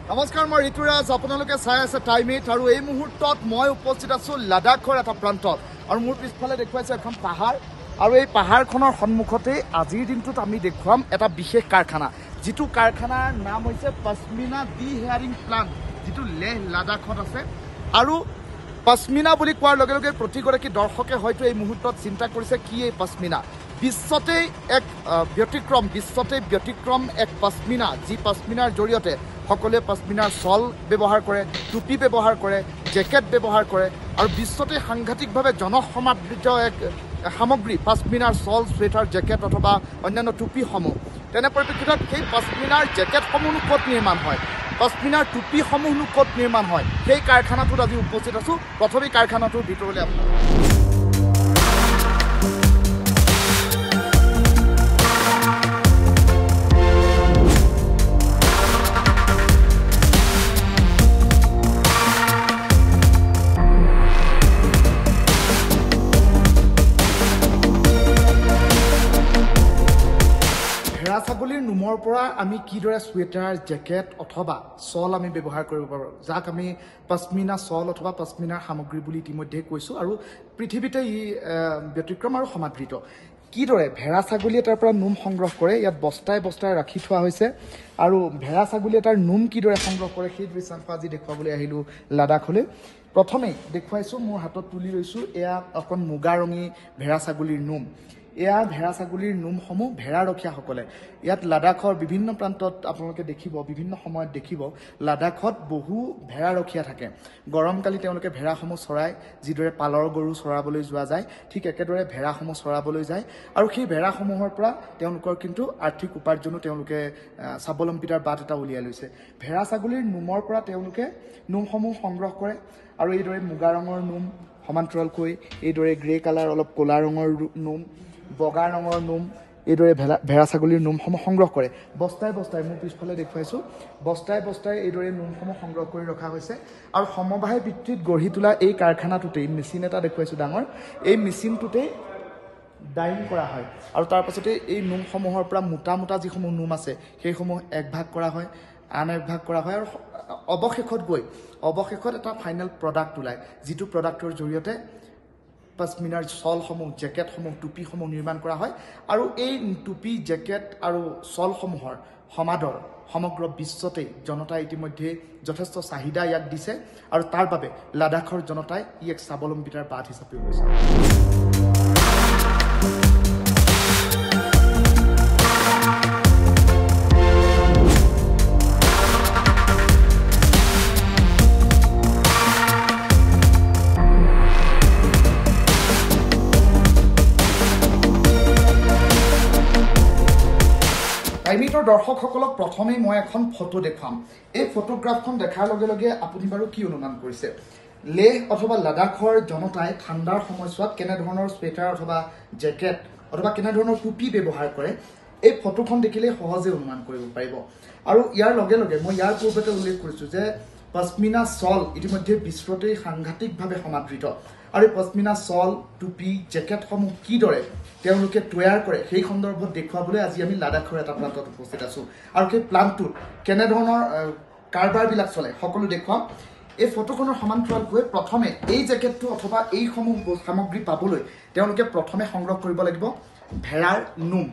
নমস্কাৰ, মই ঋতুৰাজ। আপোনালোকে চাই আছে টাইমিট আৰু এই মুহূৰ্তত মই উপস্থিত আছোঁ লাডাখৰ এটা প্ৰান্তত আৰু মোৰ পিছফালে দেখুৱাইছে এখন পাহাৰ আৰু এই পাহাৰখনৰ সন্মুখতেই আজিৰ দিনটোত আমি দেখুৱাম এটা বিশেষ কাৰখানা, যিটো কাৰখানাৰ নাম হৈছে পশ্মিনা ডি হেয়াৰিং প্লাণ্ট, যিটো লেহ লাডাখত আছে। আৰু পশ্মিনা বুলি কোৱাৰ লগে লগে প্ৰতিগৰাকী দৰ্শকে হয়তো এই মুহূৰ্তত চিন্তা কৰিছে কি এই পশ্মিনা। বিশ্বতেই ব্যতিক্ৰম এক পশ্মিনা, যি পশ্মিনাৰ জৰিয়তে সকলোৱে পশ্মিনাৰ শ্বল ব্যৱহাৰ কৰে, টুপি ব্যৱহাৰ কৰে, জেকেট ব্যৱহাৰ কৰে আৰু বিশ্বতে সাংঘাতিকভাৱে জনসমাদৃত এক সামগ্ৰী পশ্মিনাৰ শ্বল, চুৱেটাৰ, জেকেট অথবা অন্যান্য টুপিসমূহ। তেনে পৰিপ্ৰেক্ষিতত সেই পশ্মিনাৰ জেকেটসমূহনো ক'ত নিৰ্মাণ হয়, পশ্মিনাৰ টুপিসমূহনো ক'ত নিৰ্মাণ হয়, সেই কাৰখানাটোত আজি উপস্থিত আছোঁ। প্ৰথমে কাৰখানাটোৰ ভিতৰলৈ আপোনালোক ছাগলীৰ নোমৰ পৰা আমি কিদৰে চুৱেটাৰ, জেকেট অথবা শ্বল আমি ব্যৱহাৰ কৰিব পাৰোঁ, যাক আমি পশ্মিনা শ্বল অথবা পশ্মিনাৰ সামগ্ৰী বুলি ইতিমধ্যে কৈছোঁ। আৰু পৃথিৱীতে ই ব্যতিক্ৰম আৰু সমাদৃত। কিদৰে ভেড়া ছাগলী এটাৰ পৰা নোম সংগ্ৰহ কৰে, ইয়াত বস্তাই বস্তাই ৰাখি থোৱা হৈছে। আৰু ভেড়া ছাগলী এটাৰ নোম কিদৰে সংগ্ৰহ কৰে সেই দৃশ্যাংশ আজি দেখুৱাবলৈ আহিলোঁ লাডাখলৈ। প্ৰথমেই দেখুৱাইছোঁ, মোৰ হাতত তুলি লৈছোঁ, এয়া অকণ মুগা ৰঙী ভেড়া ছাগলীৰ নোম। এয়া ভেড়া ছাগলীৰ নোমসমূহ ভেড়াৰখীয়াসকলে ইয়াত লাডাখৰ বিভিন্ন প্ৰান্তত আপোনালোকে দেখিব, বিভিন্ন সময়ত দেখিব লাডাখত বহু ভেড়াৰখীয়া থাকে। গৰমকালি তেওঁলোকে ভেড়াসমূহ চৰায়, যিদৰে পালৰ গৰু চৰাবলৈ যোৱা যায় ঠিক একেদৰে ভেড়াসমূহ চৰাবলৈ যায়। আৰু সেই ভেড়াসমূহৰ পৰা তেওঁলোকৰ কিন্তু আৰ্থিক উপাৰ্জনো তেওঁলোকে স্বাৱলম্বিতাৰ বাট এটা উলিয়াই লৈছে। ভেড়া ছাগলীৰ নোমৰ পৰা তেওঁলোকে নোমসমূহ সংগ্ৰহ কৰে আৰু এইদৰে মুগা ৰঙৰ নোম, সমান্তৰালকৈ এইদৰে গ্ৰে কালাৰ অলপ ক'লা ৰঙৰ নোম, বগা ৰঙৰ নোম, এইদৰে ভেড়া ছাগলীৰ নোমসমূহ সংগ্ৰহ কৰে। বস্তাই বস্তাই মোৰ পিছফালে দেখুৱাইছোঁ, বস্তাই বস্তাই এইদৰে নোমসমূহ সংগ্ৰহ কৰি ৰখা হৈছে। আৰু সমবায় ভিত্তিত গঢ়ি তোলা এই কাৰখানাটোতেই মেচিন এটা দেখুৱাইছোঁ ডাঙৰ, এই মেচিনটোতেই ডাইং কৰা হয় আৰু তাৰপাছতে এই নোমসমূহৰ পৰা মোটা মোটা যিসমূহ নোম আছে সেইসমূহ এক ভাগ কৰা হয়, আন এক ভাগ কৰা হয় আৰু অৱশেষত এটা ফাইনেল প্ৰডাক্ট ওলায়, যিটো প্ৰডাক্টৰ জৰিয়তে পশ্মিনাৰ শ্বলসমূহ, জেকেটসমূহ, টুপিসমূহ নিৰ্মাণ কৰা হয়। আৰু এই টুপি, জেকেট আৰু শ্বলসমূহৰ সমাদৰ সমগ্ৰ বিশ্বতেই জনতাই ইতিমধ্যে যথেষ্ট চাহিদা ইয়াক দিছে আৰু তাৰ বাবে লাডাখৰ জনতাই ই এক স্বাৱলম্বিতাৰ বাট হিচাপে লৈছে। টাইমিটৰ দৰ্শকসকলক প্ৰথমেই মই এখন ফটো দেখুৱাম। এই ফটোগ্ৰাফখন দেখাৰ লগে লগে আপুনি বাৰু কি অনুমান কৰিছে? লেহ অথবা লাডাখৰ জনতাই ঠাণ্ডাৰ সময়ছোৱাত কেনেধৰণৰ চুৱেটাৰ অথবা জেকেট অথবা কেনেধৰণৰ টুপি ব্যৱহাৰ কৰে, এই ফটোখন দেখিলে সহজে অনুমান কৰিব পাৰিব। আৰু ইয়াৰ লগে লগে মই ইয়াৰ পূৰ্বতে উল্লেখ কৰিছোঁ যে পশ্মিনা শ্বল ইতিমধ্যে বিশ্বতেই সাংঘাতিকভাৱে সমাদৃত। আৰু এই পশ্মিনা শ্বল, টুপি, জেকেটসমূহ কিদৰে তেওঁলোকে তৈয়াৰ কৰে সেই সন্দৰ্ভত দেখুৱাবলৈ আজি আমি লাডাখৰ এটা প্ৰান্তত উপস্থিত আছোঁ। আৰু সেই প্লাণ্টটোত কেনেধৰণৰ কাৰবাৰবিলাক চলে সকলো দেখুৱাম। এই ফটোখনৰ সমান্তৰালকৈ প্ৰথমে এই জেকেটটো অথবা এইসমূহ সামগ্ৰী পাবলৈ তেওঁলোকে প্ৰথমে সংগ্ৰহ কৰিব লাগিব ভেড়াৰ নোম।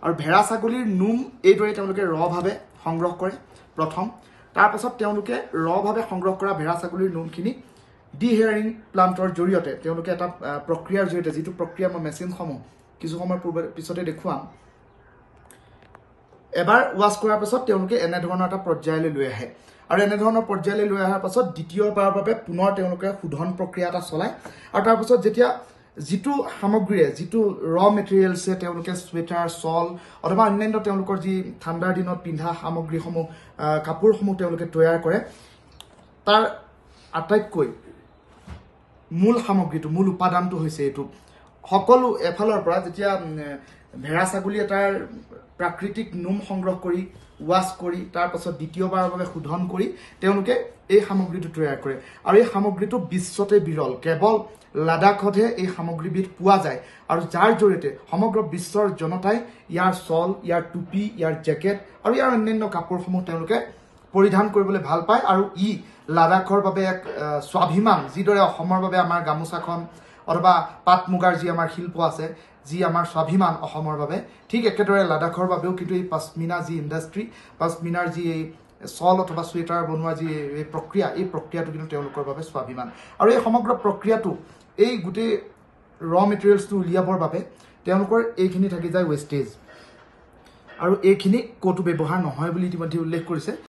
আৰু ভেড়া ছাগলীৰ নোম এইদৰে তেওঁলোকে ৰভাৱে সংগ্ৰহ কৰে প্ৰথম। তাৰপাছত তেওঁলোকে ৰভাৱে সংগ্ৰহ কৰা ভেড়া ছাগলীৰ নোমখিনি ডি হেয়াৰিং প্লাণ্টৰ জৰিয়তে তেওঁলোকে এটা প্ৰক্ৰিয়াৰ জৰিয়তে, যিটো প্ৰক্ৰিয়া মই মেচিনসমূহ কিছু সময়ৰ পিছতে দেখুৱাম, এবাৰ ৱাছ কৰাৰ পাছত তেওঁলোকে এনেধৰণৰ এটা পৰ্যায়লৈ লৈ আহে। আৰু এনেধৰণৰ পৰ্যায়লৈ লৈ অহাৰ পাছত দ্বিতীয়বাৰৰ বাবে পুনৰ তেওঁলোকে শোধন প্ৰক্ৰিয়া এটা চলায়। আৰু তাৰপাছত যেতিয়া যিটো সামগ্ৰীৰে, যিটো মেটেৰিয়েলছে তেওঁলোকে চুৱেটাৰ, শ্বল অথবা অন্যান্য তেওঁলোকৰ যি ঠাণ্ডাৰ দিনত পিন্ধা সামগ্ৰীসমূহ, কাপোৰসমূহ তেওঁলোকে তৈয়াৰ কৰে, তাৰ আটাইতকৈ মূল সামগ্ৰীটো, মূল উপাদানটো হৈছে এইটো। সকলো এফালৰ পৰা যেতিয়া ভেড়া ছাগলী এটাৰ প্ৰাকৃতিক নোম সংগ্ৰহ কৰি ৱাছ কৰি তাৰপাছত দ্বিতীয়বাৰৰ বাবে শোধন কৰি তেওঁলোকে এই সামগ্ৰীটো তৈয়াৰ কৰে। আৰু এই সামগ্ৰীটো বিশ্বতে বিৰল, কেৱল লাডাখতহে এই সামগ্ৰীবিধ পোৱা যায়। আৰু যাৰ জৰিয়তে সমগ্ৰ বিশ্বৰ জনতাই ইয়াৰ শ্বল, ইয়াৰ টুপি, ইয়াৰ জেকেট আৰু ইয়াৰ অন্যান্য কাপোৰসমূহ তেওঁলোকে পৰিধান কৰিবলৈ ভাল পায় আৰু ই লাডাখৰ বাবে এক স্বাভিমান যিদৰে অসমৰ বাবে আমাৰ গামোচাখন অথবা পাট মুগাৰ যি আমাৰ শিল্প আছে যি আমাৰ স্বাভিমান অসমৰ বাবে ঠিক একেদৰে লাডাখৰ বাবেও কিন্তু এই পশ্মিনা যি ইণ্ডাষ্ট্ৰি পশ্মিনাৰ যি এই চল অথবা চুৱেটাৰ বনোৱা যি এই প্ৰক্ৰিয়াটো কিন্তু তেওঁলোকৰ বাবে স্বাভিমান আৰু এই সমগ্ৰ প্ৰক্ৰিয়াটো এই গোটেই ৰ মেটেৰিয়েলছটো উলিয়াবৰ বাবে তেওঁলোকৰ এইখিনি থাকি যায় ৱেষ্টেজ আৰু এইখিনি ক'তো ব্যৱহাৰ নহয় বুলি ইতিমধ্যে উল্লেখ কৰিছে